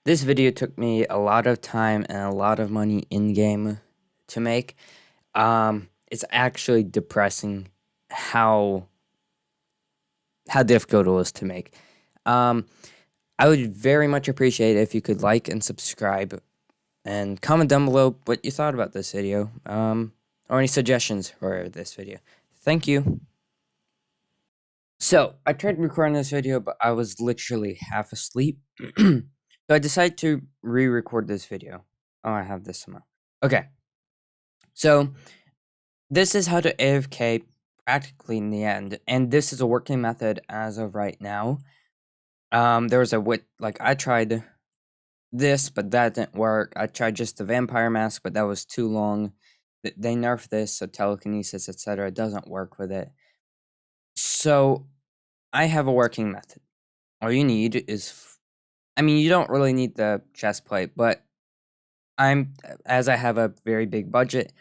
This video took me a lot of time and a lot of money in-game to make. It's actually depressing how difficult it was to make. Um, I would very much appreciate it if you could like and subscribe and comment down below what you thought about this video, or any suggestions for this video. Thank you. So, I tried recording this video, but I was literally half asleep. So I decided to re-record this video. Oh, I have this somehow. Okay. So, this is how to AFK practically in the end, and this is a working method as of right now. There was I tried this, but that didn't work. I tried just the vampire mask, but that was too long. They nerfed this, so telekinesis, etc. doesn't work with it. So, I have a working method. All you need is, you don't really need the chest plate, but as I have a very big budget,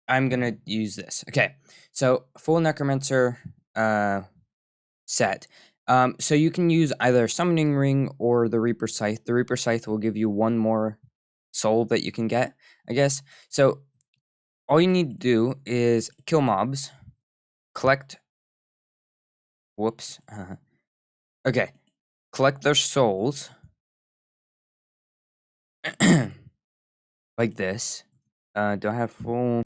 I'm gonna use this. Okay, so full necromancer set. So you can use either summoning ring or the reaper scythe. The reaper scythe will give you one more soul that you can get, I guess. So all you need to do is kill mobs, collect. Whoops. Okay, collect their souls like this. Do I have full?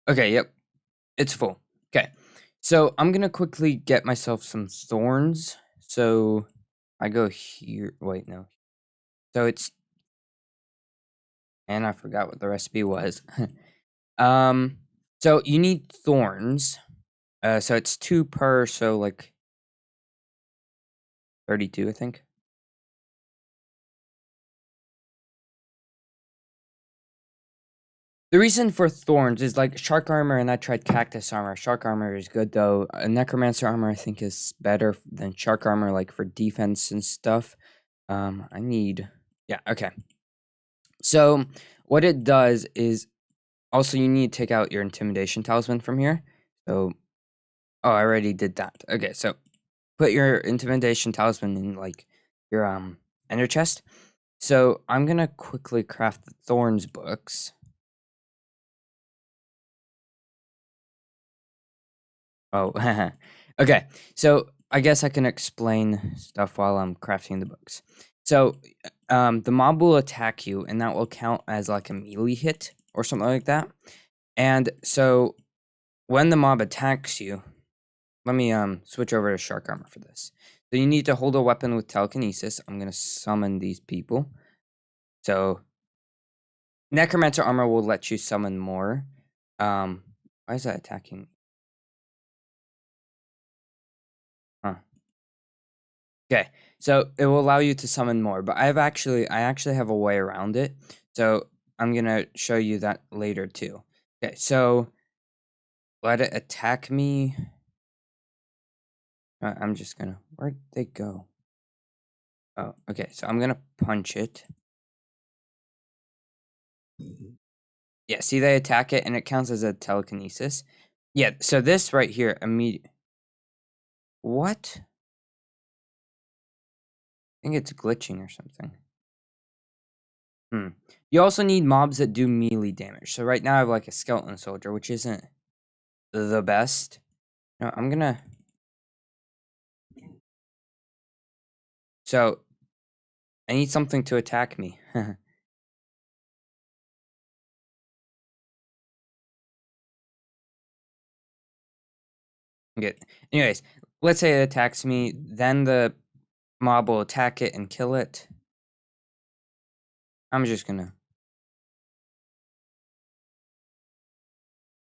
Okay, yep. It's full. Okay. So I'm gonna quickly get myself some thorns. So I go here. Wait, no. So it's, and I forgot what the recipe was. um so you need thorns. So it's 2 per, so like 32, I think. The reason for thorns is like shark armor, and I tried cactus armor. Shark armor is good though. Necromancer armor I think is better than shark armor, like for defense and stuff. I need, yeah, okay. So what it does is, also you need to take out your intimidation talisman from here. So, oh, I already did that. Okay, so put your intimidation talisman in like your ender chest. So I'm gonna quickly craft the thorns books. Oh, okay. So I guess I can explain stuff while I'm crafting the books. So, the mob will attack you, and that will count as like a melee hit or something like that. And so, when the mob attacks you, let me switch over to shark armor for this. So you need to hold a weapon with telekinesis. I'm gonna summon these people. So necromancer armor will let you summon more. Why is that attacking? Huh. Okay, so it will allow you to summon more, but I actually have a way around it. So I'm gonna show you that later too. Okay, so let it attack me. I'm just gonna, where'd they go? Oh, okay, so I'm gonna punch it. Yeah, see, they attack it and it counts as a telekinesis. Yeah, so this right here, immediate. What? I think it's glitching or something. You also need mobs that do melee damage. So right now I have like a skeleton soldier, which isn't the best. No, I'm gonna. So I need something to attack me. Good. Anyways, let's say it attacks me, then the mob will attack it and kill it. I'm just gonna.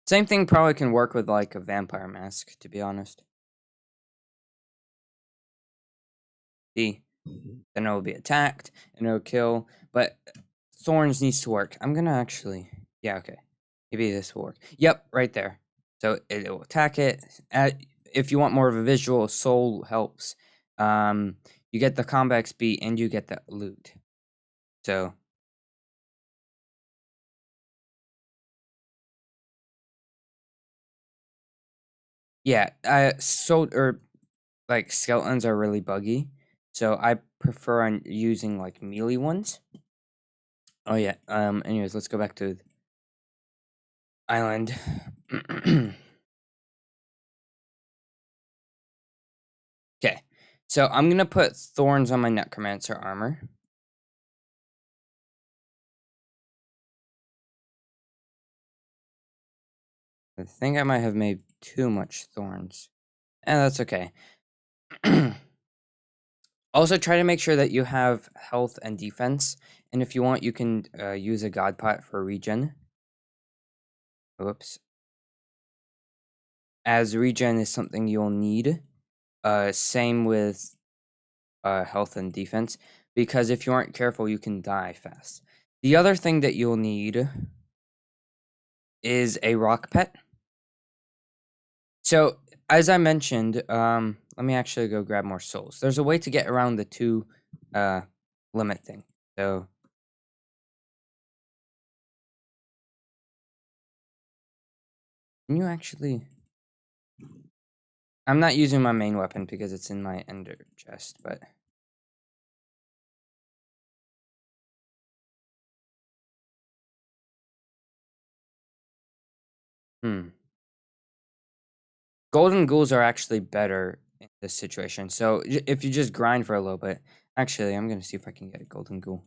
Same thing probably can work with like a vampire mask, to be honest. See? Then it will be attacked and it'll kill. But thorns needs to work. I'm gonna actually, yeah, okay. Maybe this will work. Yep, right there. So it will attack it. If you want more of a visual, soul helps. You get the combat XP and you get the loot. So Yeah, like skeletons are really buggy, so I prefer on using like melee ones. Oh yeah. Anyways, let's go back to the island. Okay, so I'm gonna put thorns on my necromancer armor. I think I might have made too much thorns, and that's okay. Also, try to make sure that you have health and defense, and if you want, you can use a god pot for regen. Whoops. As regen is something you'll need. Same with health and defense, because if you aren't careful, you can die fast. The other thing that you'll need is a rock pet. So, as I mentioned, let me actually go grab more souls. There's a way to get around the 2 limit thing. So, can you actually... I'm not using my main weapon because it's in my ender chest, but... Golden ghouls are actually better in this situation. So, if you just grind for a little bit... Actually, I'm going to see if I can get a golden ghoul.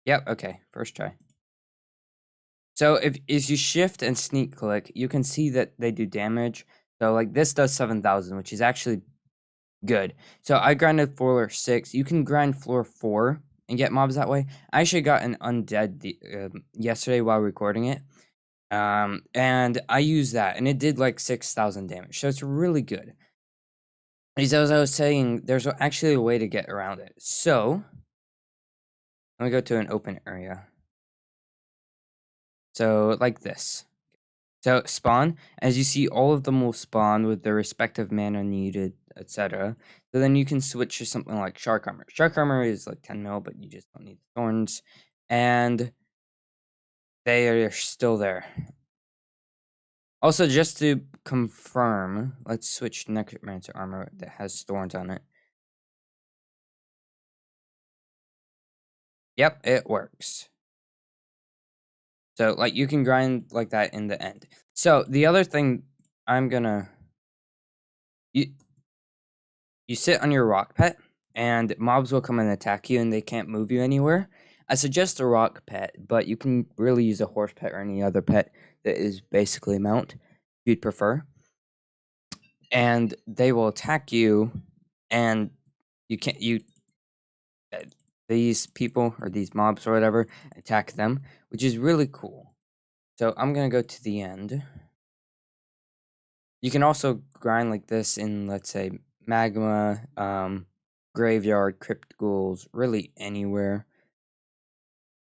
Yep, okay. First try. So if you shift and sneak click, you can see that they do damage. So like this does 7,000, which is actually good. So I grinded floor 6. You can grind floor 4 and get mobs that way. I actually got an undead yesterday while recording it. And I used that, and it did like 6,000 damage. So it's really good. As I was saying, there's actually a way to get around it. So let me go to an open area. So like this. So spawn, as you see, all of them will spawn with their respective mana needed, etc. So then you can switch to something like shark armor. Shark armor is like 10 mil, but you just don't need the thorns. And they are still there. Also, just to confirm, let's switch to necromancer armor that has thorns on it. Yep, it works. So, like, you can grind like that in the end. So, the other thing I'm gonna... You sit on your rock pet, and mobs will come and attack you, and they can't move you anywhere. I suggest a rock pet, but you can really use a horse pet or any other pet that is basically a mount, if you'd prefer. And they will attack you, and you can't... These people, or these mobs or whatever, attack them, which is really cool. So I'm gonna go to the end. You can also grind like this in, let's say, magma, graveyard, crypt ghouls, really anywhere.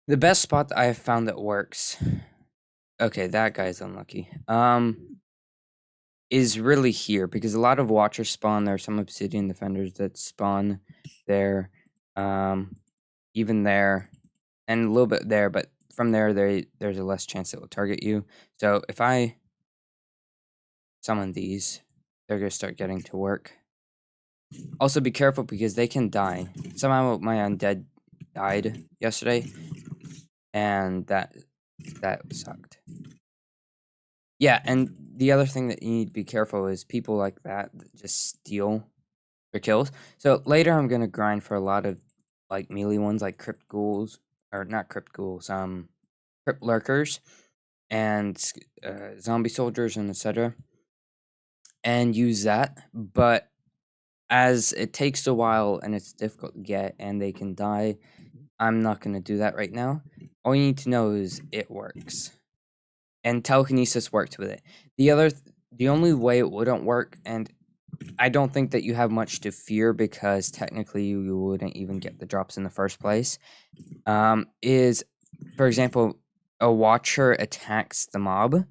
The best spot that I have found that works, okay, that guy's unlucky, is really here, because a lot of watchers spawn there, some obsidian defenders that spawn there, even there, and a little bit there, but from there, there's a less chance it will target you. So if I summon these, they're going to start getting to work. Also, be careful because they can die. Somehow my undead died yesterday, and that sucked. Yeah, and the other thing that you need to be careful is people like that just steal their kills. So later I'm going to grind for a lot of like melee ones like crypt ghouls, or not crypt ghouls, crypt lurkers, and zombie soldiers, and etc. And use that, but as it takes a while and it's difficult to get and they can die, I'm not going to do that right now. All you need to know is it works. And telekinesis worked with it. The only way it wouldn't work, and I don't think that you have much to fear because technically you wouldn't even get the drops in the first place, is, for example, a watcher attacks the mob,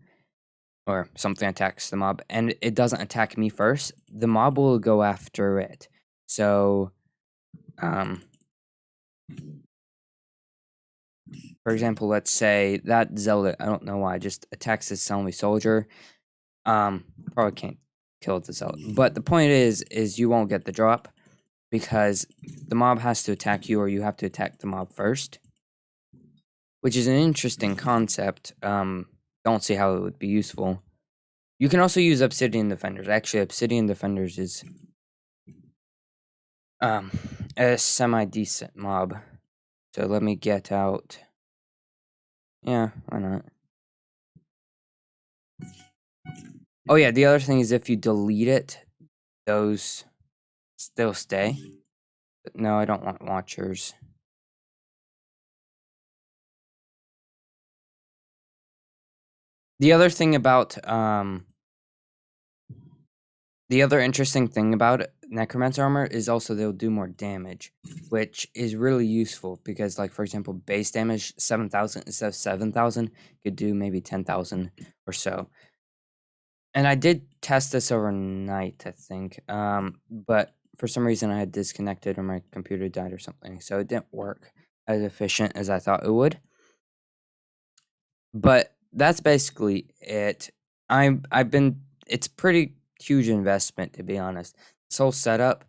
or something attacks the mob, and it doesn't attack me first, the mob will go after it. So, for example, let's say that zealot, I don't know why, just attacks this zombie soldier. Probably can't kill the zealot. But the point is you won't get the drop because the mob has to attack you or you have to attack the mob first, which is an interesting concept. Don't see how it would be useful. You can also use Obsidian Defenders. Actually, Obsidian Defenders is a semi-decent mob. So let me get out. Yeah, why not? Oh yeah, the other thing is if you delete it, those still stay. But no, I don't want watchers. The other thing about the other interesting thing about Necromancer armor is also they'll do more damage, which is really useful because, like, for example, base damage 7,000 instead of 7,000 could do maybe 10,000 or so. And I did test this overnight, I think, but for some reason I had disconnected or my computer died or something, so it didn't work as efficient as I thought it would. But that's basically it. It's pretty huge investment, to be honest. This whole setup,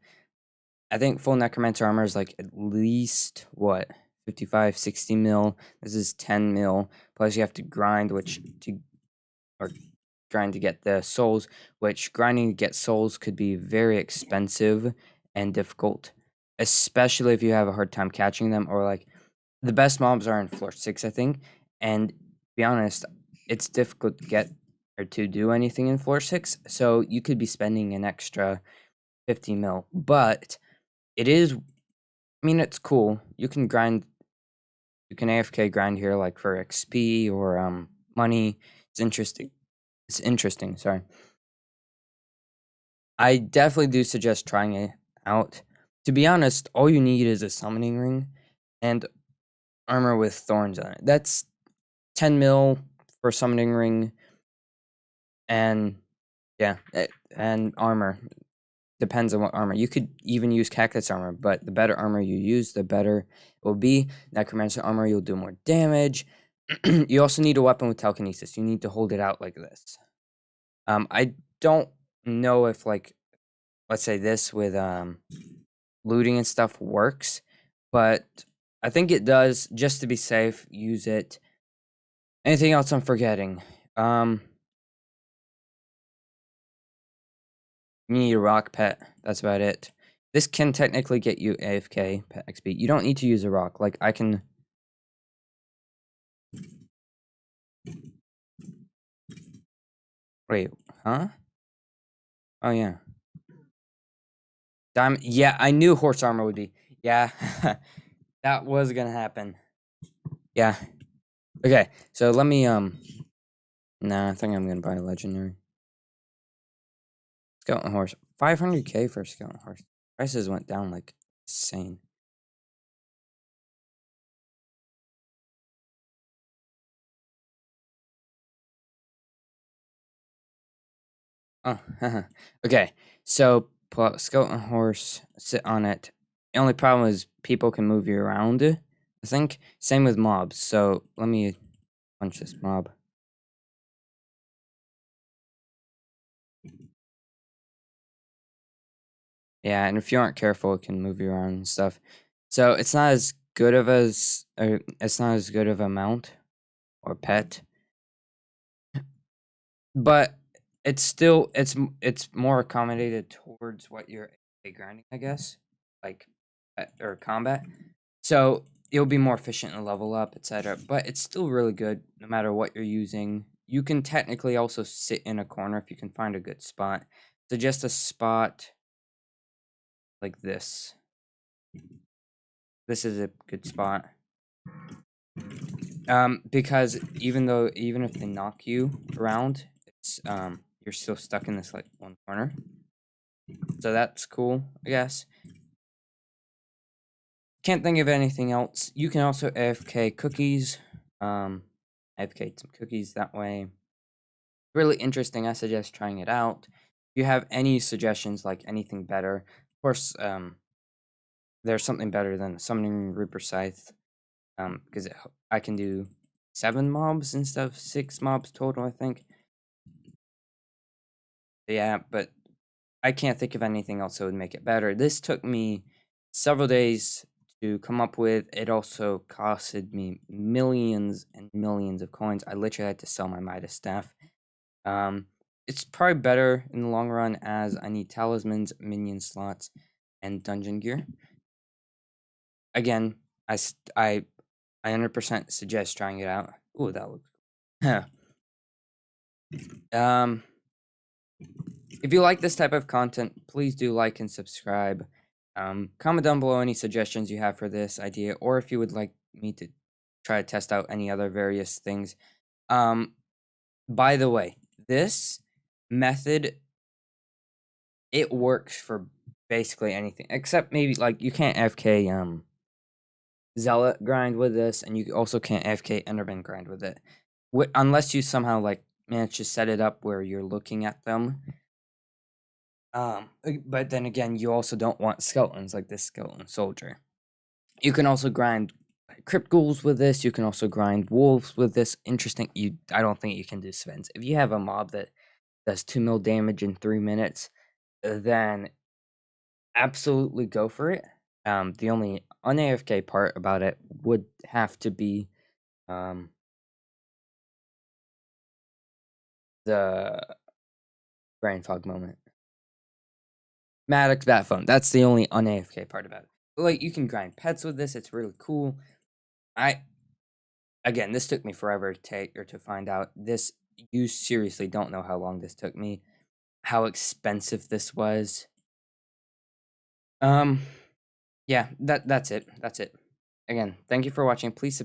I think full Necromancer armor is like at least what, 55, 60 mil. This is 10 mil. Plus you have to grind, grind to get the souls, which grinding to get souls could be very expensive and difficult, especially if you have a hard time catching them, or like the best mobs are in floor 6, I think. And to be honest, it's difficult to get or to do anything in floor 6, so you could be spending an extra 50 mil. But it is, I mean, it's cool. You can grind, you can AFK grind here like for XP or money. It's interesting. It's interesting, sorry. I definitely do suggest trying it out. To be honest, all you need is a summoning ring and armor with thorns on it. That's 10 mil for summoning ring, and yeah, and armor. Depends on what armor. You could even use cactus armor, but the better armor you use, the better it will be. Necromancer armor, you'll do more damage. You also need a weapon with telekinesis. You need to hold it out like this. I don't know if, like, let's say this with looting and stuff works, but I think it does. Just to be safe, use it. Anything else I'm forgetting? You need a rock pet. That's about it. This can technically get you AFK pet XP. You don't need to use a rock. Like, I can... Wait, huh? Oh, yeah. Diamond... Yeah, I knew horse armor would be... Yeah, that was gonna happen. Yeah. Okay, so let me, Nah, I think I'm gonna buy a legendary. Skeleton horse. 500k for a skeleton horse. Prices went down like insane. Oh, okay. So pull out skeleton horse, sit on it. The only problem is people can move you around, I think. Same with mobs. So let me punch this mob. Yeah, and if you aren't careful, it can move you around and stuff. So it's not as good of it's not as good of a mount or pet, but it's still it's more accommodated towards what you're grinding, I guess, like or combat. So you'll be more efficient and level up, etc. But it's still really good no matter what you're using. You can technically also sit in a corner if you can find a good spot. So just a spot like this. This is a good spot. Because even if they knock you around, it's you're still stuck in this like one corner. So that's cool, I guess. Can't think of anything else. You can also AFK cookies. AFK some cookies that way. Really interesting. I suggest trying it out. If you have any suggestions, like anything better, of course, there's something better than summoning Reaper Scythe, because I can do 7 mobs instead of 6 mobs total, I think. Yeah, but I can't think of anything else that would make it better. This took me several days to come up with. It also costed me millions and millions of coins. I literally had to sell my Midas staff. Um, it's probably better in the long run as I need talismans, minion slots, and dungeon gear. Again, I 100% suggest trying it out. Ooh, that looks cool. If you like this type of content, please do like and subscribe. Comment down below any suggestions you have for this idea, or if you would like me to try to test out any other various things. By the way, this method, it works for basically anything, except maybe like you can't AFK Zealot grind with this, and you also can't AFK Enderman grind with it. Unless you somehow like manage to set it up where you're looking at them. But then again, you also don't want skeletons like this skeleton soldier. You can also grind crypt ghouls with this. You can also grind wolves with this. Interesting. I don't think you can do Svens. If you have a mob that does 2 mil damage in 3 minutes, then absolutely go for it. The only un-AFK part about it would have to be the brain fog moment. Maddox Bat Phone. That's the only un-AFK part about it. Like, you can grind pets with this. It's really cool. Again, this took me forever to take or to find out. You seriously don't know how long this took me, how expensive this was. Yeah, that's it. That's it. Again, thank you for watching. Please